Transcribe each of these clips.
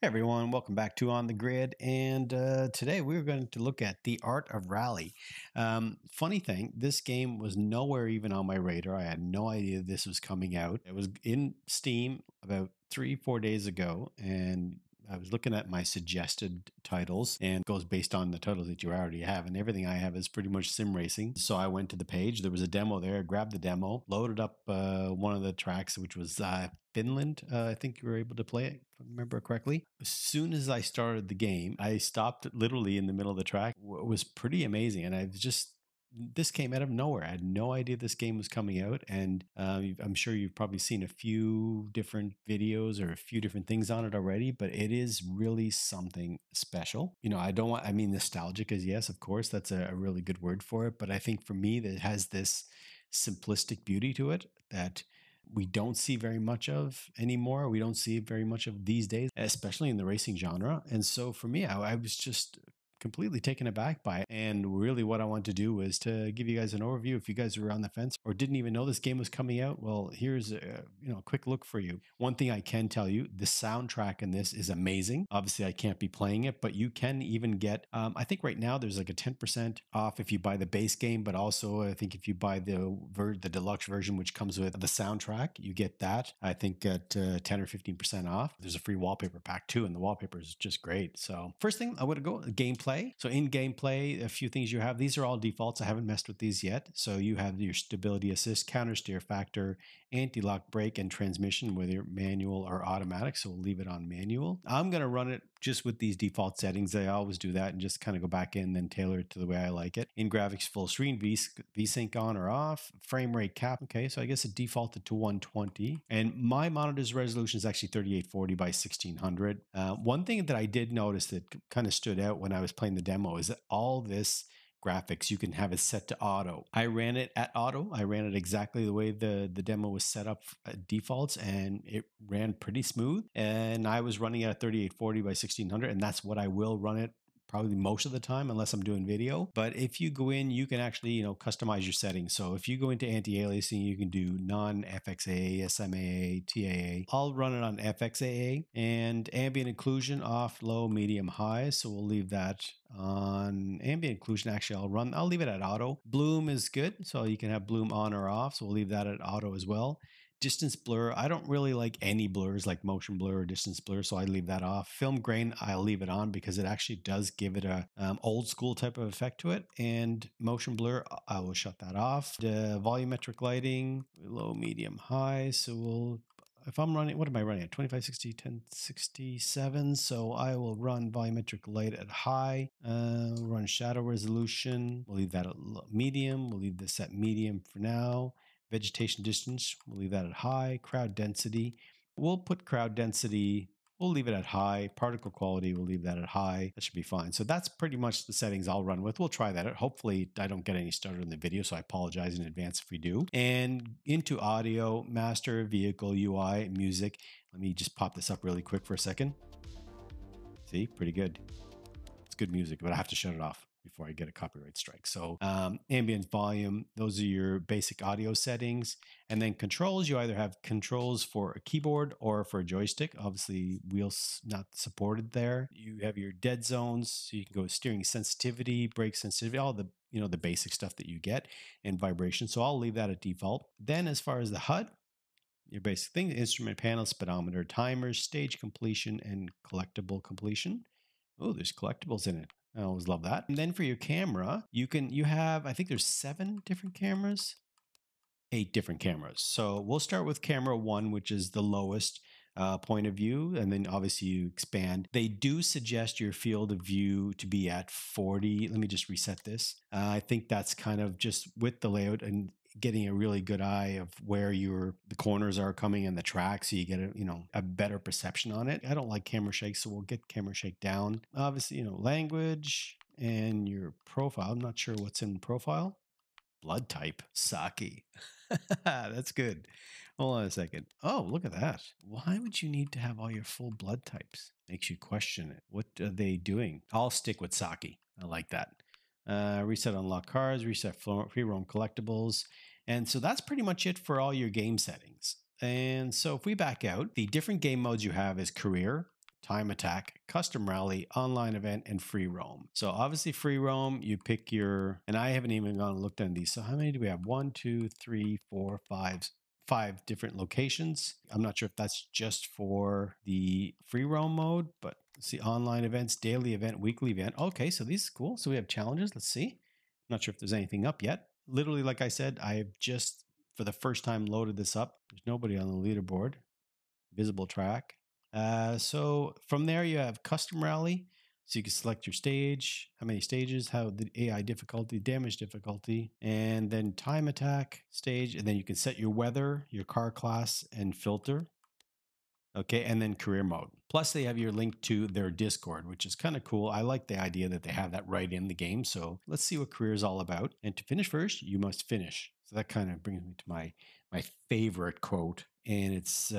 Hey everyone, welcome back to On the Grid. And today we're going to look at the Art of Rally. Funny thing, this game was nowhere even on my radar. I had no idea this was coming out. It was in Steam about 3-4 days ago, and I was looking at my suggested titles, and it goes based on the titles that you already have, and everything I have is pretty much sim racing. So I went to the page. There was a demo there. Grabbed the demo, loaded up one of the tracks, which was Finland. I think you were able to play it, if I remember correctly. As soon as I started the game, I stopped literally in the middle of the track. It was pretty amazing, and this came out of nowhere. I had no idea this game was coming out, and I'm sure you've probably seen a few different videos or a few different things on it already, but it is really something special. I mean, nostalgic is yes, of course, that's a really good word for it, but I think for me, that has this simplistic beauty to it that we don't see very much of anymore. We don't see very much of these days, especially in the racing genre. And so for me, I was just completely taken aback by it. And really what I want to do is to give you guys an overview. If you guys were on the fence or didn't even know this game was coming out, well, here's a quick look for you. One thing I can tell you, the soundtrack in this is amazing. Obviously I can't be playing it, but you can even get, I think right now there's like a 10% off if you buy the base game, but also I think if you buy the deluxe version, which comes with the soundtrack, you get that, I think at 10 or 15% off. There's a free wallpaper pack too, and the wallpaper is just great. So first thing I would go gameplay. So in gameplay, a few things you have. These are all defaults. I haven't messed with these yet. So you have your stability assist, counter steer factor, anti-lock brake, and transmission, whether manual or automatic. So we'll leave it on manual. I'm going to run it just with these default settings. I always do that and just kind of go back in and then tailor it to the way I like it. In graphics full screen, VSync on or off, frame rate cap. Okay, so I guess it defaulted to 120. And my monitor's resolution is actually 3840 by 1600. One thing that I did notice that kind of stood out when I was playing the demo is that all this graphics, you can have it set to auto. I ran it at auto. I ran it exactly the way the demo was set up defaults, and it ran pretty smooth. And I was running it at 3840 by 1600, and that's what I will run it probably most of the time unless I'm doing video. But if you go in, you can actually, customize your settings. So if you go into anti-aliasing, you can do non-FXAA, SMAA, TAA. I'll run it on FXAA, and ambient occlusion off, low, medium, high. So we'll leave that on ambient occlusion. Actually, I'll leave it at auto. Bloom is good. So you can have bloom on or off. So we'll leave that at auto as well. Distance blur, I don't really like any blurs like motion blur or distance blur, so I leave that off. Film grain, I'll leave it on because it actually does give it a old school type of effect to it. And motion blur, I will shut that off. The volumetric lighting, low, medium, high. So if I'm running, what am I running at? 2560, 1067. So I will run volumetric light at high. We'll run shadow resolution. We'll leave that at medium. We'll leave this at medium for now. Vegetation distance, we'll leave that at high. Crowd density, we'll put crowd density, we'll leave it at high. Particle quality, we'll leave that at high. That should be fine. So that's pretty much the settings I'll run with. We'll try that out. Hopefully I don't get any stutter in the video, so I apologize in advance if we do. And into audio, master, vehicle, UI, music. Let me just pop this up really quick for a second. See, pretty good. It's good music, but I have to shut it off before I get a copyright strike. So ambient volume, those are your basic audio settings. And then controls, you either have controls for a keyboard or for a joystick. Obviously, wheels not supported there. You have your dead zones, so you can go steering sensitivity, brake sensitivity, all the the basic stuff that you get, and vibration. So I'll leave that at default. Then as far as the HUD, your basic thing, instrument panel, speedometer, timers, stage completion, and collectible completion. Oh, there's collectibles in it. I always love that. And then for your camera, you have, I think there's 7 different cameras, 8 different cameras. So we'll start with camera 1, which is the lowest point of view. And then obviously you expand. They do suggest your field of view to be at 40. Let me just reset this. I think that's kind of just with the layout and getting a really good eye of where the corners are coming in the track, so you get a better perception on it. I don't like camera shake, so we'll get camera shake down. Obviously, language and your profile. I'm not sure what's in profile. Blood type, Saki. That's good. Hold on a second. Oh, look at that. Why would you need to have all your full blood types? Makes you question it. What are they doing? I'll stick with Saki. I like that. Reset unlock cars, reset free roam collectibles. And so that's pretty much it for all your game settings. And so if we back out, the different game modes you have is career, time attack, custom rally, online event, and free roam. So obviously free roam, you pick your, and I haven't even gone and looked at these. So how many do we have? 1, 2, 3, 4, 5 different locations. I'm not sure if that's just for the free roam mode, but let's see, online events, daily event, weekly event. Okay, so these are cool. So we have challenges. Let's see. Not sure if there's anything up yet. Literally, like I said, I have just for the first time loaded this up. There's nobody on the leaderboard. Visible track. So from there you have custom rally. So you can select your stage, how many stages, how the AI difficulty, damage difficulty, and then time attack stage. And then you can set your weather, your car class, and filter. Okay, and then career mode. Plus, they have your link to their Discord, which is kind of cool. I like the idea that they have that right in the game. So let's see what career is all about. And to finish first, you must finish. So that kind of brings me to my favorite quote, and it's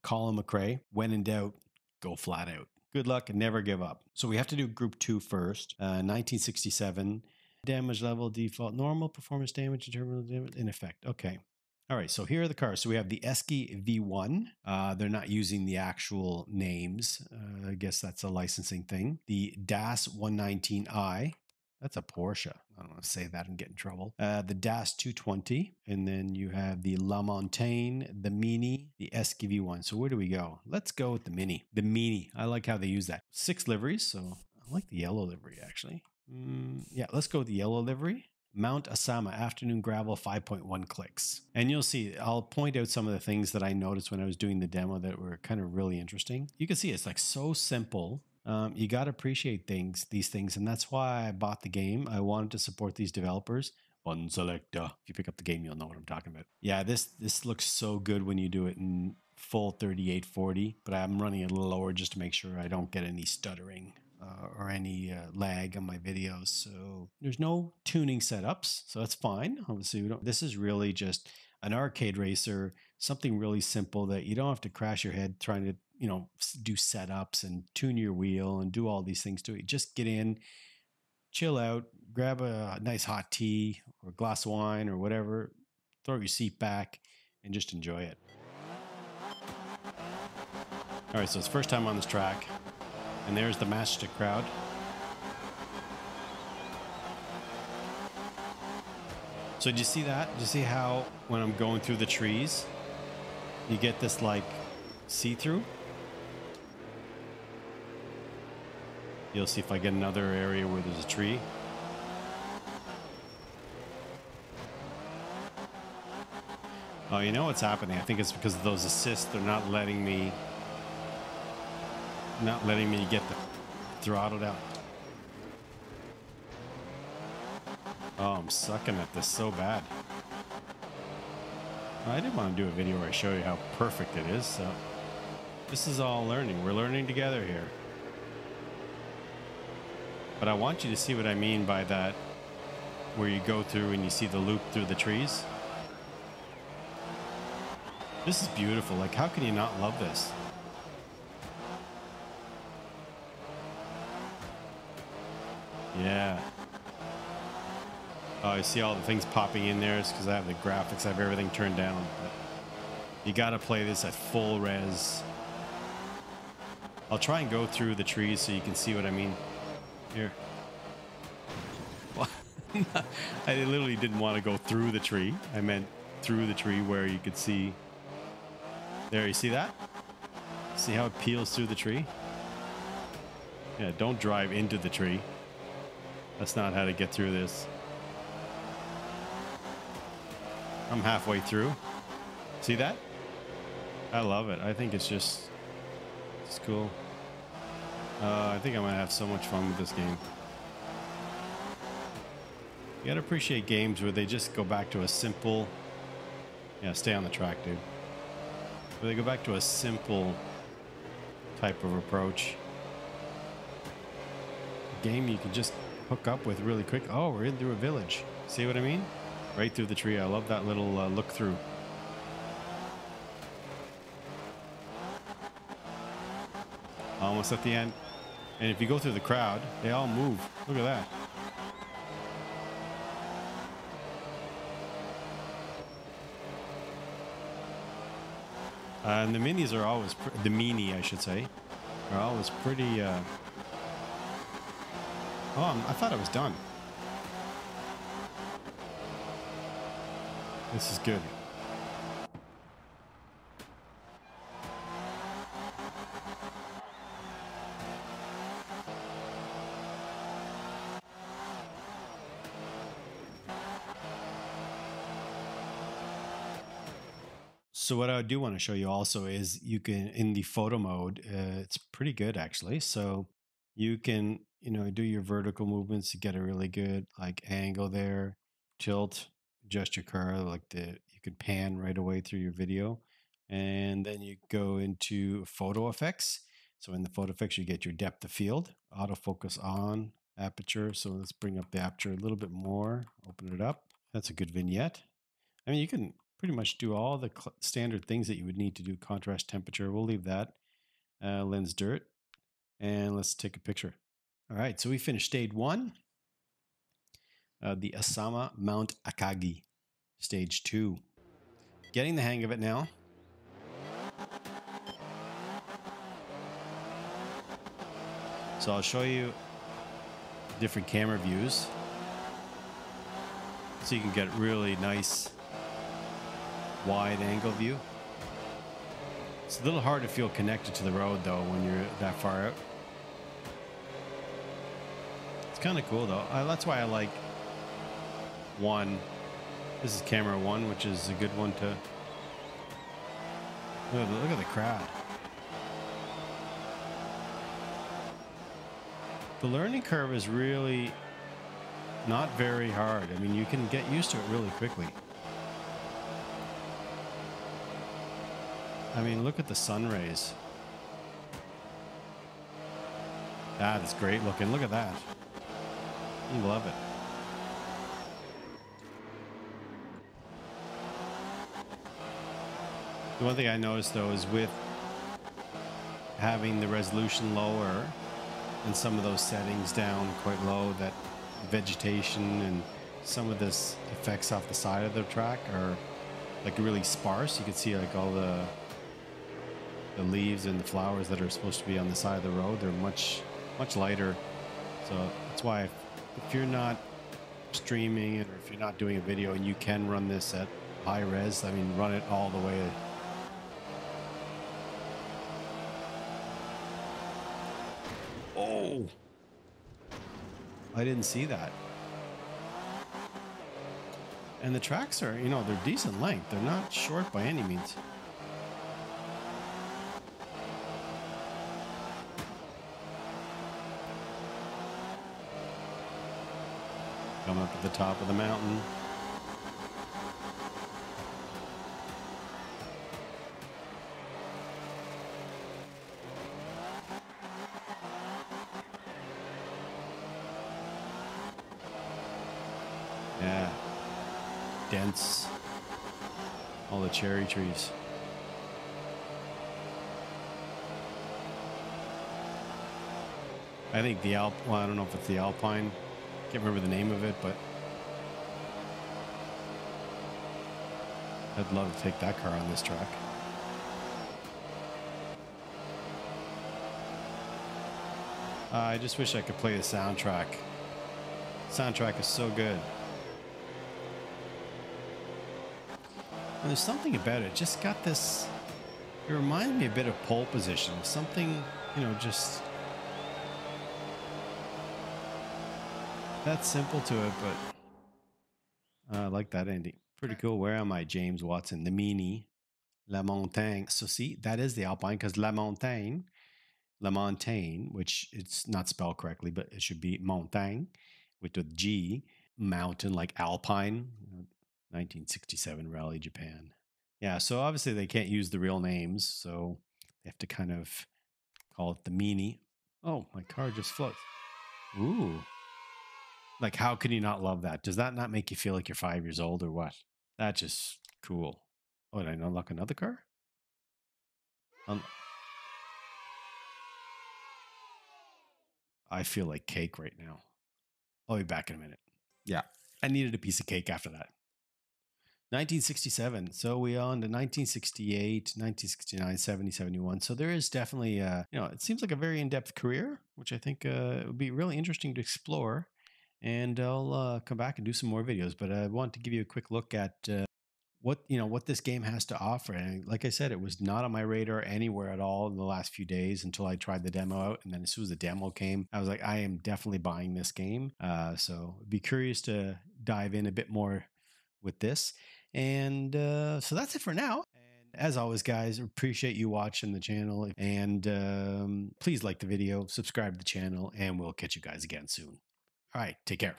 Colin McRae: "When in doubt, go flat out. Good luck and never give up." So we have to do group 2 first. 1967 damage level default normal, performance damage, terminal damage in effect. Okay. All right, so here are the cars. So we have the Esky V1. They're not using the actual names. I guess that's a licensing thing. The DAS 119i. That's a Porsche. I don't want to say that and get in trouble. The DAS 220. And then you have the La Montagne, the Mini, the Esky V1. So where do we go? Let's go with the Mini. The Mini. I like how they use that. 6 liveries. So I like the yellow livery, actually. Yeah, let's go with the yellow livery. Mount Asama, afternoon gravel, 5.1 clicks. And you'll see, I'll point out some of the things that I noticed when I was doing the demo that were kind of really interesting. You can see it's like so simple. You got to appreciate these things. And that's why I bought the game. I wanted to support these developers. One selector. If you pick up the game, you'll know what I'm talking about. Yeah, this looks so good when you do it in full 3840, but I'm running it a little lower just to make sure I don't get any stuttering or any lag on my videos. So there's no tuning setups, so that's fine. Obviously, this is really just an arcade racer, something really simple that you don't have to crash your head trying to, do setups and tune your wheel and do all these things to it. Just get in, chill out, grab a nice hot tea or a glass of wine or whatever, throw your seat back, and just enjoy it. All right, so it's first time on this track. And there's the Matchstick crowd. So do you see that? Do you see how when I'm going through the trees, you get this like see-through? You'll see if I get another area where there's a tree. Oh, you know what's happening? I think it's because of those assists. They're not letting me get the throttle down. Oh, I'm sucking at this so bad. I didn't want to do a video where I show you how perfect it is, so this is all learning. We're learning together here. But I want you to see what I mean by that, where you go through and you see the loop through the trees. This is beautiful. Like, how can you not love this? Yeah. Oh, I see all the things popping in there. It's because I have the graphics. I have everything turned down. But you got to play this at full res. I'll try and go through the trees so you can see what I mean. Here. Well, I literally didn't want to go through the tree. I meant through the tree where you could see. There, you see that? See how it peels through the tree? Yeah, don't drive into the tree. That's not how to get through this. I'm halfway through. See that? I love it. I think it's cool. I think I'm gonna have so much fun with this game. You gotta appreciate games where they just go back to a simple, yeah, stay on the track, dude. Where they go back to a simple type of approach. A game you can just hook up with really quick. Oh, we're in through a village. See what I mean? Right through the tree. I love that little look through. Almost at the end. And if you go through the crowd, they all move. Look at that. And the minis are always, the Mini, I should say, Well, it was pretty... I thought I was done. This is good. So what I do want to show you also is you can, in the photo mode, it's pretty good actually. So you can, do your vertical movements to get a really good like angle there, tilt, adjust your car, you can pan right away through your video. And then you go into photo effects. So in the photo effects, you get your depth of field, autofocus on, aperture. So let's bring up the aperture a little bit more, open it up. That's a good vignette. I mean, you can pretty much do all the standard things that you would need to do. Contrast, temperature, we'll leave that. Lens dirt, and let's take a picture. All right, so we finished stage 1. The Asama Mount Akagi, stage 2. Getting the hang of it now. So I'll show you different camera views so you can get really nice wide angle view. It's a little hard to feel connected to the road though when you're that far out. It's kind of cool though. That's why I like 1. This is camera 1, which is a good one to look at the crowd. The learning curve is really not very hard. I mean, you can get used to it really quickly. I mean, look at the sun rays. That is great looking. Look at that. You love it. The one thing I noticed though is with having the resolution lower and some of those settings down quite low, that vegetation and some of this effects off the side of the track are like really sparse. You can see like all the leaves and the flowers that are supposed to be on the side of the road. They're much lighter. So that's why if you're not streaming or if you're not doing a video and you can run this at high res, I mean, run it all the way. Oh, I didn't see that. And the tracks are, they're decent length. They're not short by any means. Come up at the top of the mountain. Yeah. Dense. All the cherry trees. I think well, I don't know if it's the Alpine. Can't remember the name of it, but I'd love to take that car on this track. I just wish I could play the soundtrack. Soundtrack is so good. And there's something about it. Just got this. It reminded me a bit of Pole Position. Something, just that's simple to it, but I like that ending. Pretty cool. Where am I, James Watson? The Mini, La Montagne. So see, that is the Alpine because La Montagne, which it's not spelled correctly, but it should be Montagne with the G, mountain like Alpine, 1967 Rally Japan. Yeah, so obviously they can't use the real names, so they have to kind of call it the Mini. Oh, my car just floats. Ooh. Like, how can you not love that? Does that not make you feel like you're 5 years old or what? That's just cool. Oh, did I unlock another car? I feel like cake right now. I'll be back in a minute. Yeah, I needed a piece of cake after that. 1967. So we on to 1968, 1969, 70, 71. So there is definitely, it seems like a very in-depth career, which I think it would be really interesting to explore. And I'll come back and do some more videos. But I want to give you a quick look at what this game has to offer. And like I said, it was not on my radar anywhere at all in the last few days until I tried the demo out. And then as soon as the demo came, I was like, I am definitely buying this game. So be curious to dive in a bit more with this. And so that's it for now. And as always, guys, appreciate you watching the channel. And please like the video, subscribe to the channel, and we'll catch you guys again soon. All right, take care.